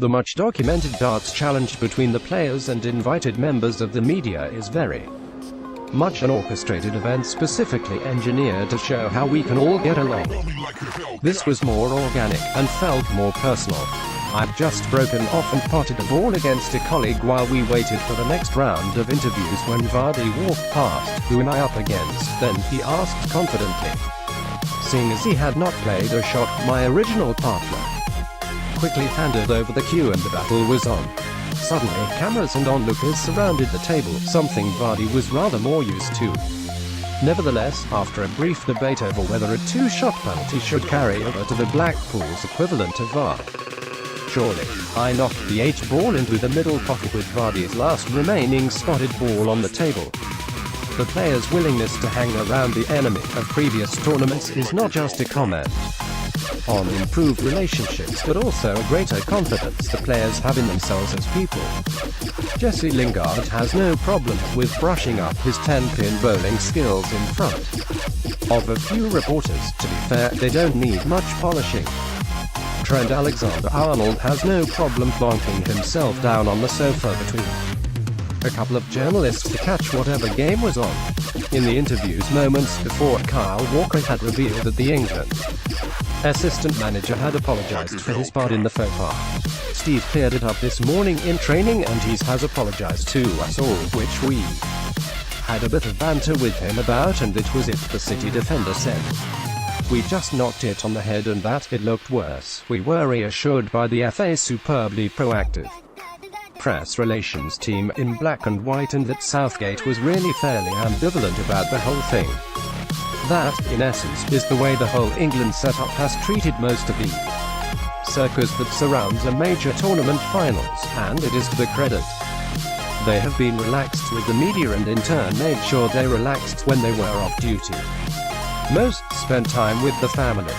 The much-documented darts challenge between the players and invited members of the media is very much an orchestrated event specifically engineered to show how we can all get along. This was more organic, and felt more personal. I'd just broken off and potted a ball against a colleague while we waited for the next round of interviews when Vardy walked past. "Who am I up against?" Then he asked confidently, seeing as he had not played a shot. My original partner quickly handed over the cue and the battle was on. Suddenly, cameras and onlookers surrounded the table, something Vardy was rather more used to. Nevertheless, after a brief debate over whether a two-shot penalty should carry over to the Blackpool's equivalent of VAR, surely, I knocked the 8 ball into the middle pocket with Vardy's last remaining spotted ball on the table. The players' willingness to hang around the enemy of previous tournaments is not just a comment on improved relationships but also a greater confidence the players have in themselves as people. Jesse Lingard has no problem with brushing up his 10-pin bowling skills in front of a few reporters. To be fair, they don't need much polishing. Trent Alexander-Arnold has no problem plonking himself down on the sofa between a couple of journalists to catch whatever game was on. In the interviews moments before, Kyle Walker had revealed that the England assistant manager had apologized for his part in the faux pas. Steve cleared it up this morning in training and he has apologized to us all, which we had a bit of banter with him about, and it was it, the City defender said. We just knocked it on the head and that it looked worse. We were reassured by the FA's superbly proactive press relations team in black and white, and that Southgate was really fairly ambivalent about the whole thing. That, in essence, is the way the whole England setup has treated most of the circus that surrounds a major tournament finals, and it is to their credit. They have been relaxed with the media and in turn made sure they relaxed when they were off duty. Most spent time with the families.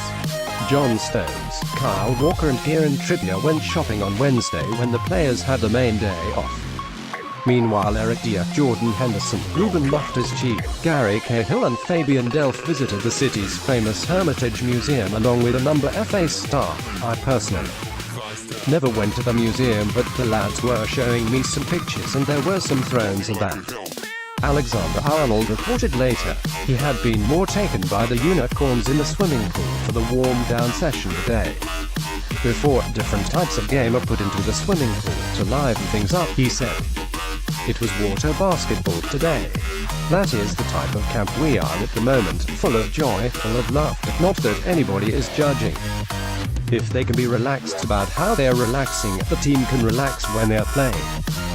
John Stones, Kyle Walker and Kieran Trippier went shopping on Wednesday when the players had the main day off. Meanwhile, Eric Dier, Jordan Henderson, Ruben Loftus-Cheek, Gary Cahill and Fabian Delph visited the city's famous Hermitage Museum along with a number of FA staff. I personally never went to the museum, but the lads were showing me some pictures and there were some thrones and that. Alexander-Arnold reported later, he had been more taken by the unicorns in the swimming pool for the warm-down session today. Before different types of game are put into the swimming pool to liven things up, he said. It was water basketball today. That is the type of camp we are at the moment, full of joy, full of laughter. Not that anybody is judging. If they can be relaxed about how they are relaxing, the team can relax when they are playing.